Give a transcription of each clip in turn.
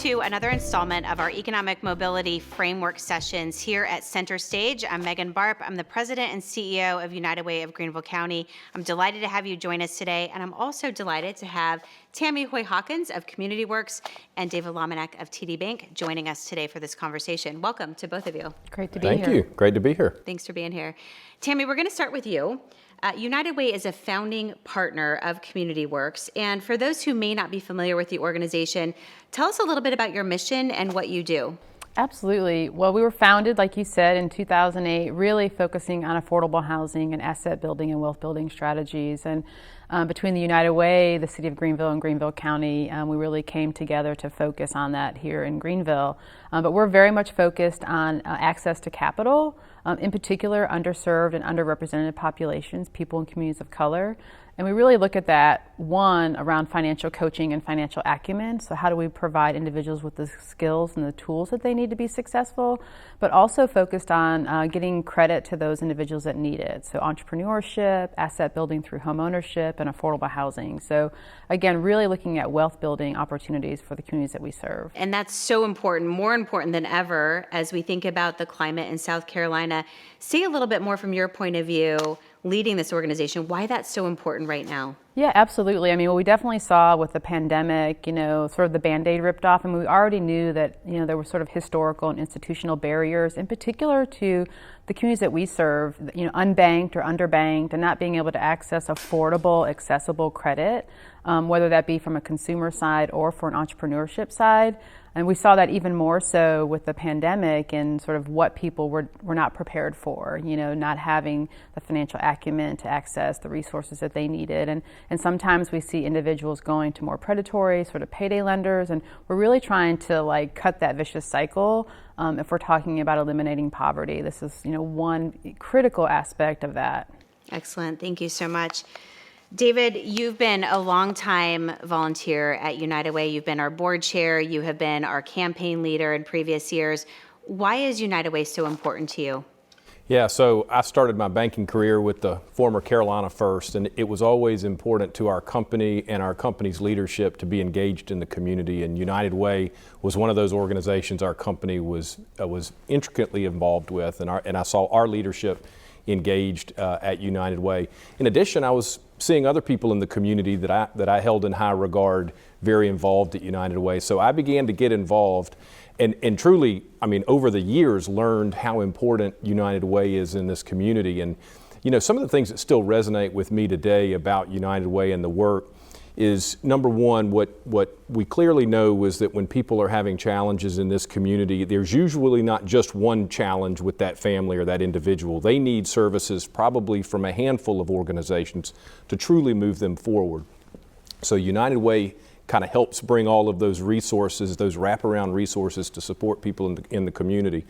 to another installment of our Economic Mobility Framework sessions here at Center Stage. I'm Meghan Barp. I'm the President and CEO of United Way of Greenville County. I'm delighted to have you join us today, and I'm also delighted to have Tammie Hawkins of CommunityWorks and David Lominack of TD Bank joining us today for this conversation. Welcome to both of you. Great to be here. Thank you. Great to be here. Thanks for being here. Tammie, we're going to start with you. United Way is a founding partner of CommunityWorks, and for those who may not be familiar with the organization, tell us a little bit about your mission and what you do. Absolutely. Well, we were founded, like you said, in 2008, really focusing on affordable housing and asset building and wealth building strategies. And between the United Way, the City of Greenville, and Greenville County, we really came together to focus on that here in Greenville. But we're very much focused on access to capital, in particular underserved and underrepresented populations, people in communities of color. And we really look at that, one, around financial coaching and financial acumen. So how do we provide individuals with the skills and the tools that they need to be successful, but also focused on getting credit to those individuals that need it. So entrepreneurship, asset building through home ownership, and affordable housing. So again, really looking at wealth building opportunities for the communities that we serve. And that's so important, more important than ever as we think about the climate in South Carolina. Say a little bit more from your point of view, leading this organization, why that's so important right now. Yeah, absolutely. I mean, what we definitely saw with the pandemic, sort of the Band-Aid ripped off, and we already knew that, there were sort of historical and institutional barriers, in particular to the communities that we serve, unbanked or underbanked, and not being able to access affordable, accessible credit, whether that be from a consumer side or for an entrepreneurship side. And we saw that even more so with the pandemic and sort of what people were not prepared for, not having the financial acumen to access the resources that they needed. And sometimes we see individuals going to more predatory sort of payday lenders, and we're really trying to cut that vicious cycle if we're talking about eliminating poverty. This is, one critical aspect of that. Excellent. Thank you so much. David, you've been a longtime volunteer at United Way. You've been our board chair. You have been our campaign leader in previous years. Why is United Way so important to you? Yeah, so I started my banking career with the former Carolina First, and it was always important to our company and our company's leadership to be engaged in the community. And United Way was one of those organizations our company was intricately involved with, and I saw our leadership engaged at United Way. In addition, I was seeing other people in the community that I held in high regard very involved at United Way. So I began to get involved and truly, over the years learned how important United Way is in this community. And, some of the things that still resonate with me today about United Way and the work is, number one, what we clearly know is that when people are having challenges in this community, there's usually not just one challenge with that family or that individual. They need services probably from a handful of organizations to truly move them forward. So United Way kind of helps bring all of those resources, those wraparound resources to support people in the community.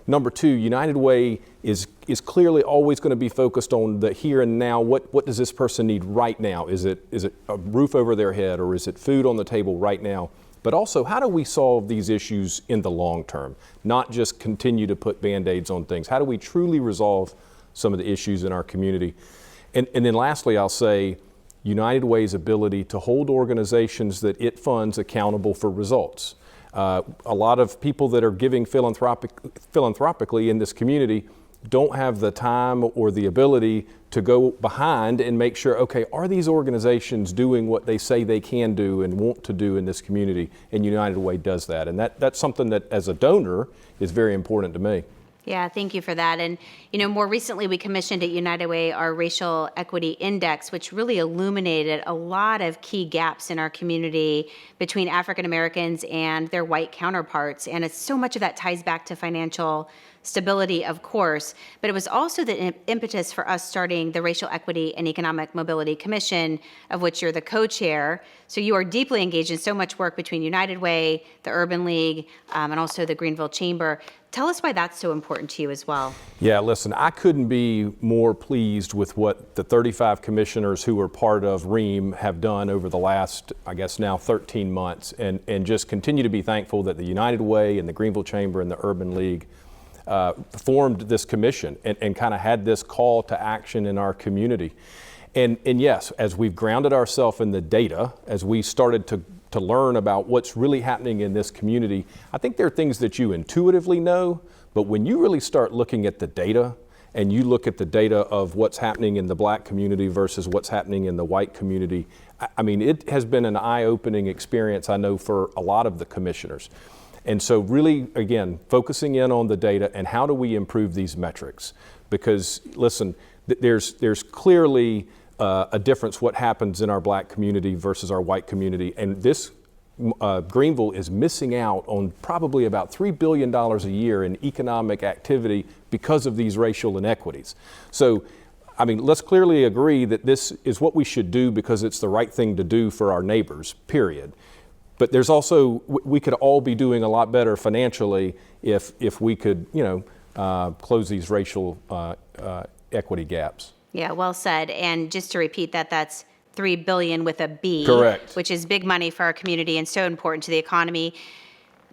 Number two, United Way is clearly always going to be focused on the here and now. What does this person need right now? Is it a roof over their head, or is it food on the table right now? But also, how do we solve these issues in the long term? Not just continue to put Band-Aids on things. How do we truly resolve some of the issues in our community? And then lastly, I'll say United Way's ability to hold organizations that it funds accountable for results. A lot of people that are giving philanthropically in this community don't have the time or the ability to go behind and make sure, okay, are these organizations doing what they say they can do and want to do in this community? And United Way does that. And that's something that as a donor is very important to me. Yeah, thank you for that. And, more recently we commissioned at United Way our Racial Equity Index, which really illuminated a lot of key gaps in our community between African Americans and their white counterparts. And it's so much of that ties back to financial stability, of course, but it was also the impetus for us starting the Racial Equity and Economic Mobility Commission, of which you're the co-chair. So you are deeply engaged in so much work between United Way, the Urban League, and also the Greenville Chamber. Tell us why that's so important to you as well. Yeah, listen, I couldn't be more pleased with what the 35 commissioners who are part of REAM have done over the last, I guess now 13 months, and just continue to be thankful that the United Way and the Greenville Chamber and the Urban League formed this commission and kind of had this call to action in our community. And yes, as we've grounded ourselves in the data, as we started to to learn about what's really happening in this community, I think there are things that you intuitively know, but when you really start looking at the data, and you look at the data of what's happening in the black community versus what's happening in the white community, I mean, it has been an eye-opening experience, I know, for a lot of the commissioners. And so really, again, focusing in on the data and how do we improve these metrics? Because, listen, there's clearly a difference what happens in our black community versus our white community. And this Greenville is missing out on probably about $3 billion a year in economic activity because of these racial inequities. So, I mean, let's clearly agree that this is what we should do because it's the right thing to do for our neighbors, period. But there's also, we could all be doing a lot better financially if we could, close these racial equity gaps. Yeah, well said. And just to repeat that, that's $3 billion with a B. Correct. Which is big money for our community and so important to the economy.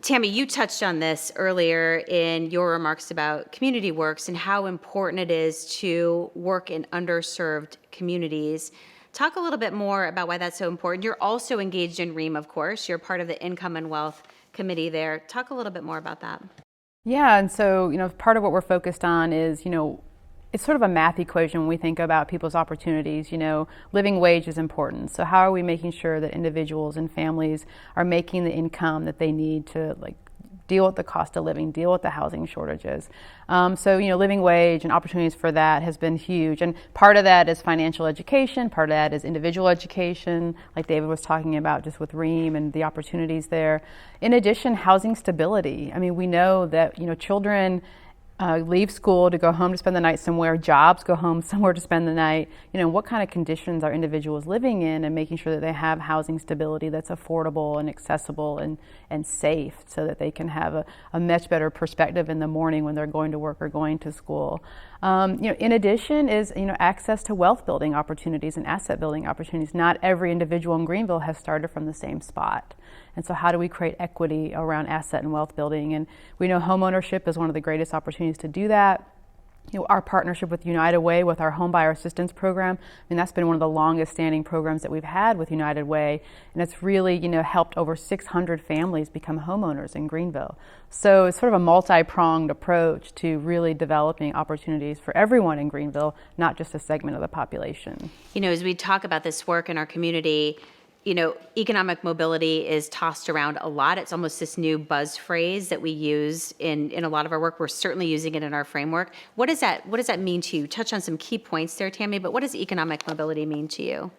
Tammie, you touched on this earlier in your remarks about CommunityWorks and how important it is to work in underserved communities. Talk a little bit more about why that's so important. You're also engaged in REAM, of course. You're part of the Income and Wealth Committee there. Talk a little bit more about that. Yeah, and so, part of what we're focused on is, it's sort of a math equation when we think about people's opportunities. Living wage is important. So how are we making sure that individuals and families are making the income that they need to deal with the cost of living, deal with the housing shortages? So living wage and opportunities for that has been huge. And part of that is financial education. Part of that is individual education, like David was talking about just with REAM and the opportunities there. In addition, housing stability. I mean, we know that, children leave school to go home to spend the night somewhere, jobs go home somewhere to spend the night. What kind of conditions are individuals living in, and making sure that they have housing stability that's affordable and accessible and safe, so that they can have a much better perspective in the morning when they're going to work or going to school. In addition is access to wealth building opportunities and asset building opportunities. Not every individual in Greenville has started from the same spot. And so how do we create equity around asset and wealth building? And we know homeownership is one of the greatest opportunities to do that. Our partnership with United Way with our homebuyer assistance program, that's been one of the longest standing programs that we've had with United Way. And it's really, helped over 600 families become homeowners in Greenville. So it's sort of a multi-pronged approach to really developing opportunities for everyone in Greenville, not just a segment of the population. As we talk about this work in our community, economic mobility is tossed around a lot. It's almost this new buzz phrase that we use in a lot of our work. We're certainly using it in our framework. What does that mean to you? Touch on some key points there, Tammie, but what does economic mobility mean to you?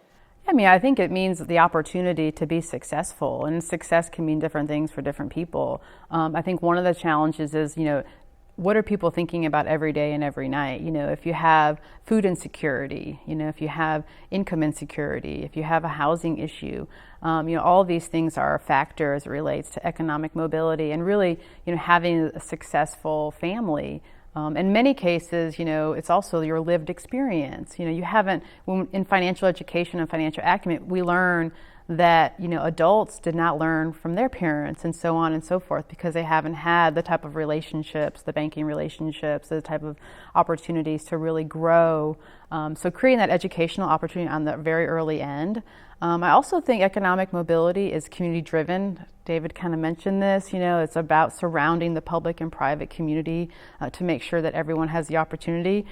I think it means the opportunity to be successful, and success can mean different things for different people. I think one of the challenges is, what are people thinking about every day and every night? If you have food insecurity, if you have income insecurity, if you have a housing issue, all of these things are a factor as it relates to economic mobility and really, having a successful family. In many cases, it's also your lived experience. In financial education and financial acumen, we learn that adults did not learn from their parents and so on and so forth, because they haven't had the type of relationships, the banking relationships, the type of opportunities to really grow. So creating that educational opportunity on the very early end. I also think economic mobility is community driven. David kind of mentioned this, it's about surrounding the public and private community to make sure that everyone has the opportunity.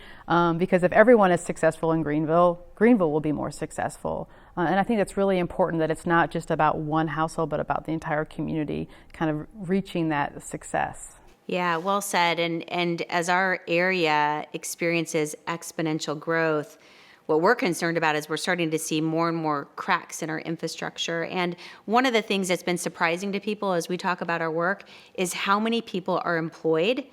Because if everyone is successful in Greenville, Greenville will be more successful. And I think it's really important that it's not just about one household, but about the entire community kind of reaching that success. Yeah, well said. And as our area experiences exponential growth, what we're concerned about is we're starting to see more and more cracks in our infrastructure. And one of the things that's been surprising to people as we talk about our work is how many people are employed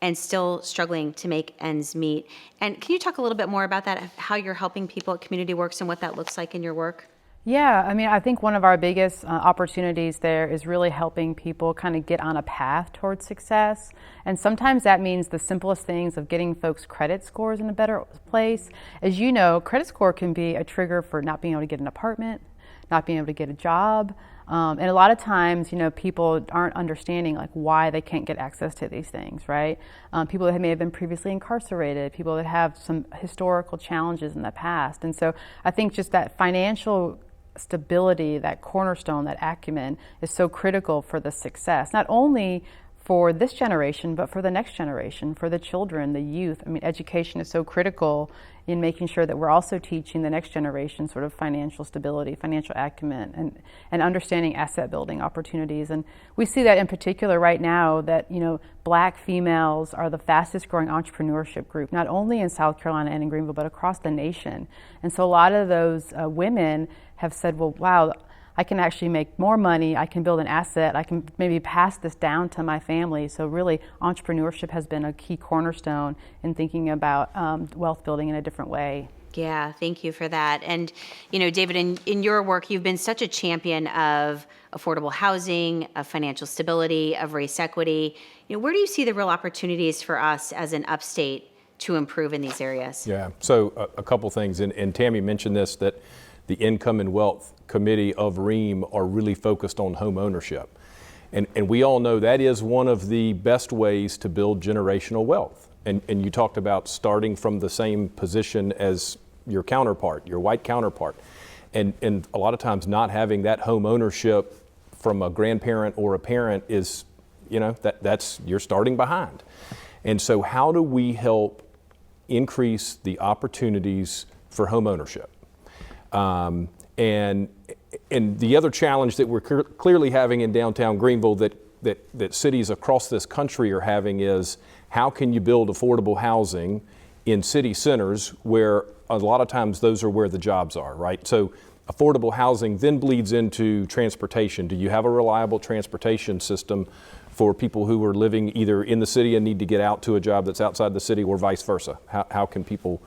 and still struggling to make ends meet. And can you talk a little bit more about that, how you're helping people at CommunityWorks and what that looks like in your work? Yeah, I think one of our biggest opportunities there is really helping people kind of get on a path towards success. And sometimes that means the simplest things of getting folks' credit scores in a better place. As you know, credit score can be a trigger for not being able to get an apartment, not being able to get a job. And a lot of times, people aren't understanding why they can't get access to these things, right? People that may have been previously incarcerated, people that have some historical challenges in the past. And so I think just that financial stability, that cornerstone, that acumen is so critical for the success, not only for this generation, but for the next generation, for the children, the youth. I mean, education is so critical in making sure that we're also teaching the next generation sort of financial stability, financial acumen, and understanding asset building opportunities. And we see that in particular right now that, Black females are the fastest growing entrepreneurship group, not only in South Carolina and in Greenville, but across the nation. And so a lot of those women have said, well, wow, I can actually make more money, I can build an asset, I can maybe pass this down to my family. So really, entrepreneurship has been a key cornerstone in thinking about wealth building in a different way. Yeah, thank you for that. And, David, in your work, you've been such a champion of affordable housing, of financial stability, of race equity. Where do you see the real opportunities for us as an upstate to improve in these areas? Yeah, so a couple things, and Tammie mentioned this, that the Income and Wealth Committee of REAM are really focused on home ownership. And we all know that is one of the best ways to build generational wealth. And you talked about starting from the same position as your counterpart, your white counterpart. And a lot of times not having that home ownership from a grandparent or a parent is, that's you're starting behind. And so how do we help increase the opportunities for home ownership? And the other challenge that we're clearly having in downtown Greenville that cities across this country are having is how can you build affordable housing in city centers where a lot of times those are where the jobs are, right? So affordable housing then bleeds into transportation. Do you have a reliable transportation system for people who are living either in the city and need to get out to a job that's outside the city, or vice versa? How can people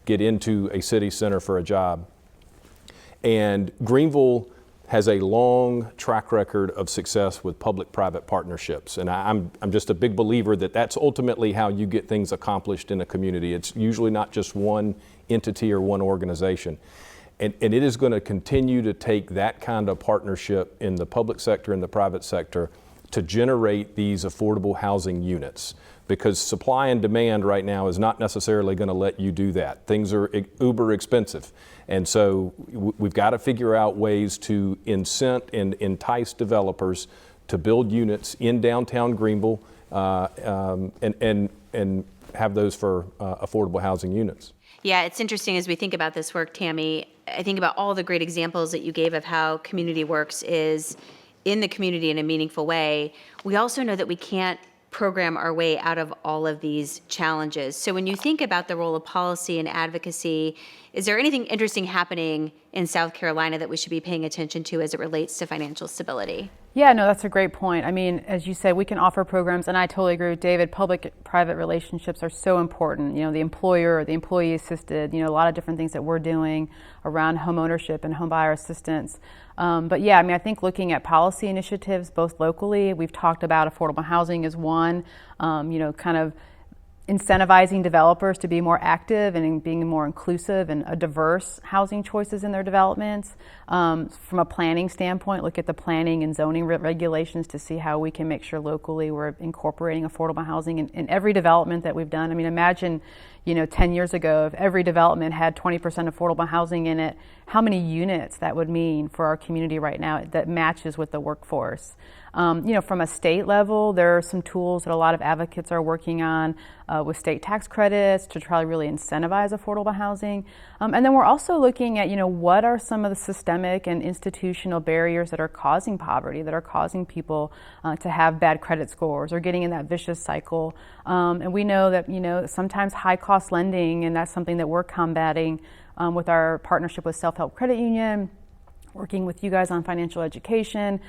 get into a city center for a job? And Greenville has a long track record of success with public-private partnerships. And I'm just a big believer that that's ultimately how you get things accomplished in a community. It's usually not just one entity or one organization. And it is going to continue to take that kind of partnership in the public sector and the private sector to generate these affordable housing units, because supply and demand right now is not necessarily going to let you do that. Things are uber expensive. And so we've got to figure out ways to incent and entice developers to build units in downtown Greenville and have those for affordable housing units. Yeah, it's interesting as we think about this work, Tammie. I think about all the great examples that you gave of how CommunityWorks is in the community in a meaningful way. We also know that we can't program our way out of all of these challenges. So when you think about the role of policy and advocacy, is there anything interesting happening in South Carolina that we should be paying attention to as it relates to financial stability? Yeah, no, that's a great point. I mean, as you said, we can offer programs, and I totally agree with David. Public-private relationships are so important. The employer, the employee assisted, a lot of different things that we're doing around home ownership and home buyer assistance. But yeah, I mean, I think looking at policy initiatives, both locally, we've talked about affordable housing as one, kind of incentivizing developers to be more active and being more inclusive and diverse housing choices in their developments. From a planning standpoint, look at the planning and zoning regulations to see how we can make sure locally we're incorporating affordable housing in every development that we've done. I mean, imagine, 10 years ago, if every development had 20% affordable housing in it, how many units that would mean for our community right now that matches with the workforce. From a state level, there are some tools that a lot of advocates are working on with state tax credits to try to really incentivize affordable housing. And then we're also looking at, what are some of the systemic and institutional barriers that are causing poverty, that are causing people to have bad credit scores or getting in that vicious cycle. And we know that, sometimes high cost lending, and that's something that we're combating with our partnership with Self-Help Credit Union, working with you guys on financial education,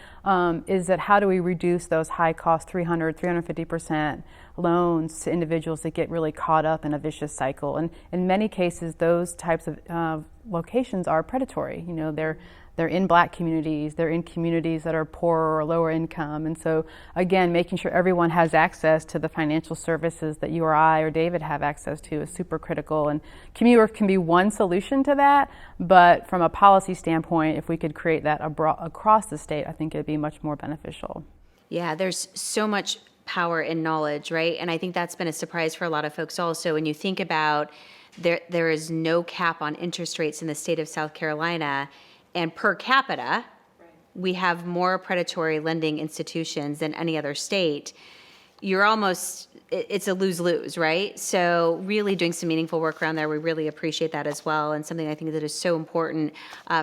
is that how do we reduce those high cost 350% loans to individuals that get really caught up in a vicious cycle. And in many cases, those types of locations are predatory. They're in Black communities, they're in communities that are poorer or lower income. And so again, making sure everyone has access to the financial services that you or I or David have access to is super critical. And CommunityWorks can be one solution to that, but from a policy standpoint, if we could create that across the state, I think it'd be much more beneficial. Yeah, there's so much power in knowledge, right? And I think that's been a surprise for a lot of folks also. When you think about there is no cap on interest rates in the state of South Carolina, and per capita, we have more predatory lending institutions than any other state. It's a lose-lose, right? So really doing some meaningful work around there, we really appreciate that as well. And something I think that is so important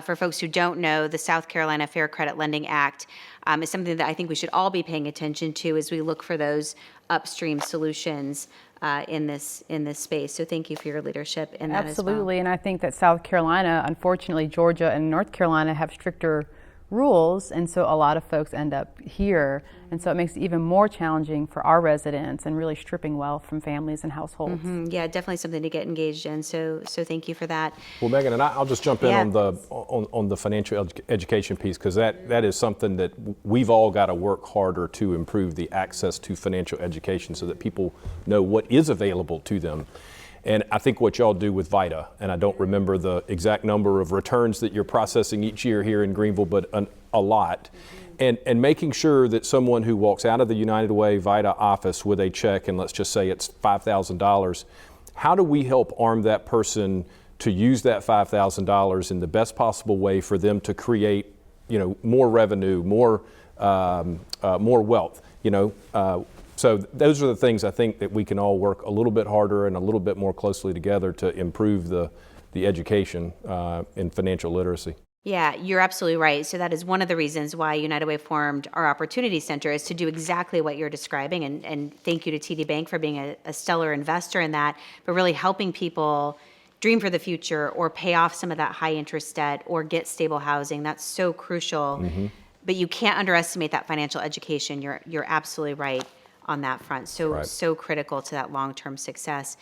for folks who don't know, the South Carolina Fair Credit Lending Act is something that I think we should all be paying attention to as we look for those upstream solutions in this space. So thank you for your leadership in that as well. Absolutely, and I think that South Carolina, unfortunately, Georgia and North Carolina have stricter rules, and so a lot of folks end up here, and so it makes it even more challenging for our residents and really stripping wealth from families and households. Yeah, definitely something to get engaged in. So thank you for that. Well, Meghan, and I'll just jump in on the financial education piece, because that is something that we've all got to work harder to improve the access to financial education so that people know what is available to them. And I think what y'all do with VITA, and I don't remember the exact number of returns that you're processing each year here in Greenville, but a lot, and making sure that someone who walks out of the United Way VITA office with a check, and let's just say it's $5,000, how do we help arm that person to use that $5,000 in the best possible way for them to create, more revenue, more wealth, So those are the things I think that we can all work a little bit harder and a little bit more closely together to improve the education in financial literacy. Yeah, you're absolutely right. So that is one of the reasons why United Way formed our Opportunity Center, is to do exactly what you're describing. And thank you to TD Bank for being a stellar investor in that, but really helping people dream for the future or pay off some of that high interest debt or get stable housing. That's so crucial. But you can't underestimate that financial education. You're absolutely right on that front. So critical to that long-term success.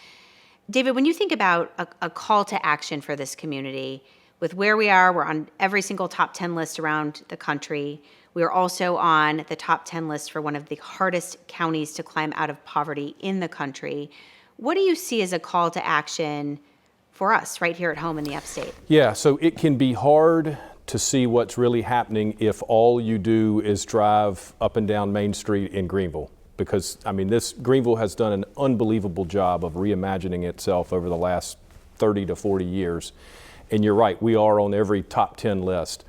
David, when you think about a call to action for this community, with where we are, we're on every single top 10 list around the country. We are also on the top 10 list for one of the hardest counties to climb out of poverty in the country. What do you see as a call to action for us right here at home in the Upstate? Yeah, so it can be hard to see what's really happening if all you do is drive up and down Main Street in Greenville. Because, Greenville has done an unbelievable job of reimagining itself over the last 30 to 40 years. And you're right, we are on every top 10 list.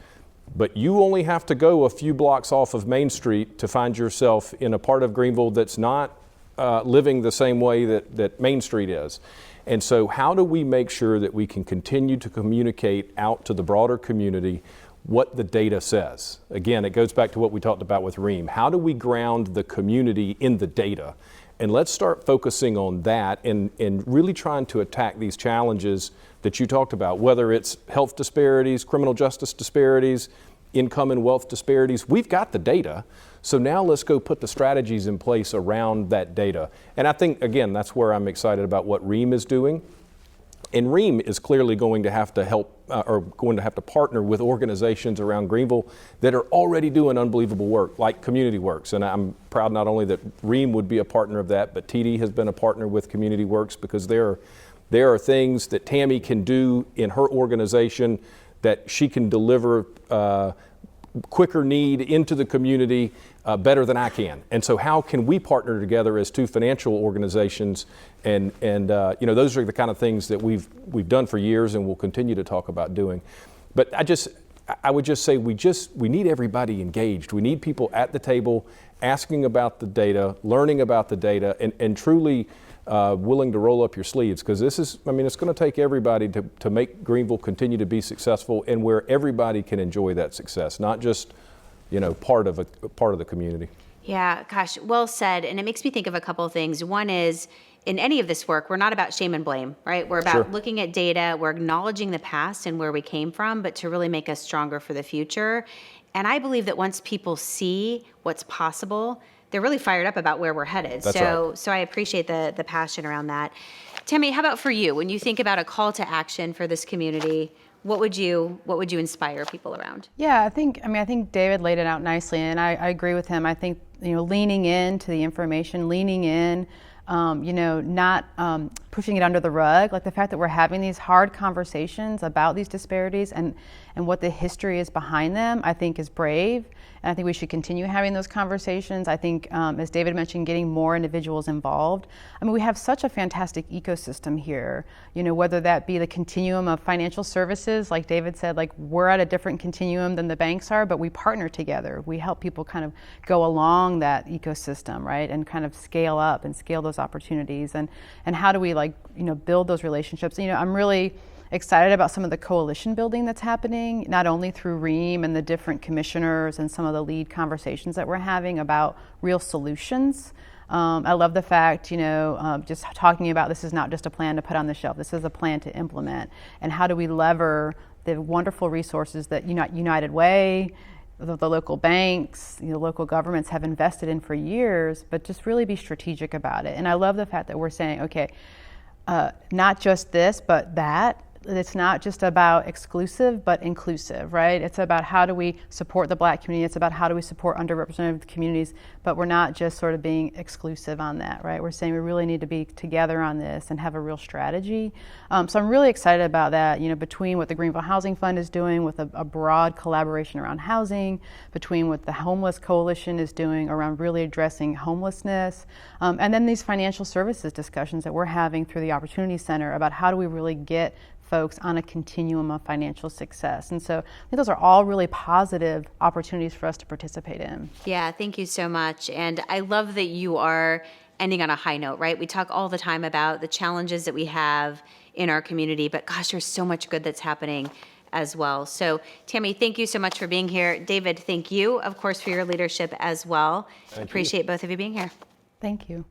But you only have to go a few blocks off of Main Street to find yourself in a part of Greenville that's not living the same way that Main Street is. And so how do we make sure that we can continue to communicate out to the broader community what the data says? Again, it goes back to what we talked about with Reem. How do we ground the community in the data? And let's start focusing on that and really trying to attack these challenges that you talked about, whether it's health disparities, criminal justice disparities, income and wealth disparities. We've got the data. So now let's go put the strategies in place around that data. And I think, again, that's where I'm excited about what Reem is doing. And Reem is clearly going to have to help or going to have to partner with organizations around Greenville that are already doing unbelievable work, like CommunityWorks. And I'm proud not only that Reem would be a partner of that, but TD has been a partner with CommunityWorks, because there are things that Tammie can do in her organization that she can deliver quicker need into the community better than I can. And so how can we partner together as two financial organizations? And those are the kind of things that we've done for years and will continue to talk about doing. But I would just say we need everybody engaged. We need people at the table asking about the data, learning about the data, and truly willing to roll up your sleeves, because it's going to take everybody to make Greenville continue to be successful, and where everybody can enjoy that success, not just part of the community. Yeah, gosh, well said. And it makes me think of a couple of things. One is, in any of this work, we're not about shame and blame, right? We're about looking at data, we're acknowledging the past and where we came from, but to really make us stronger for the future. And I believe that once people see what's possible, they're really fired up about where we're headed. So I appreciate the passion around that. Tammie, how about for you? When you think about a call to action for this community, what would you inspire people around? Yeah, I think David laid it out nicely, and I agree with him. I think leaning into the information, leaning in not pushing it under the rug. Like the fact that we're having these hard conversations about these disparities and what the history is behind them, I think is brave. And I think we should continue having those conversations. I think, as David mentioned, getting more individuals involved. I mean, we have such a fantastic ecosystem here, whether that be the continuum of financial services, like David said, like we're at a different continuum than the banks are, but we partner together. We help people kind of go along that ecosystem, right? And kind of scale up and scale those opportunities. And how do we build those relationships? I'm really excited about some of the coalition building that's happening, not only through REAM and the different commissioners and some of the lead conversations that we're having about real solutions. I love the fact, just talking about this is not just a plan to put on the shelf, this is a plan to implement. And how do we lever the wonderful resources that United Way, the local banks, local governments have invested in for years, but just really be strategic about it. And I love the fact that we're saying, okay, not just this, but that. It's not just about exclusive, but inclusive, right? It's about how do we support the Black community. It's about how do we support underrepresented communities, but we're not just sort of being exclusive on that, right? We're saying we really need to be together on this and have a real strategy. So I'm really excited about that, between what the Greenville Housing Fund is doing with a broad collaboration around housing, between what the Homeless Coalition is doing around really addressing homelessness, and then these financial services discussions that we're having through the Opportunity Center about how do we really get folks on a continuum of financial success. And so I think those are all really positive opportunities for us to participate in. Yeah, thank you so much. And I love that you are ending on a high note, right? We talk all the time about the challenges that we have in our community, but gosh, there's so much good that's happening as well. So Tammie, thank you so much for being here. David, thank you, of course, for your leadership as well. Appreciate both of you being here. Thank you.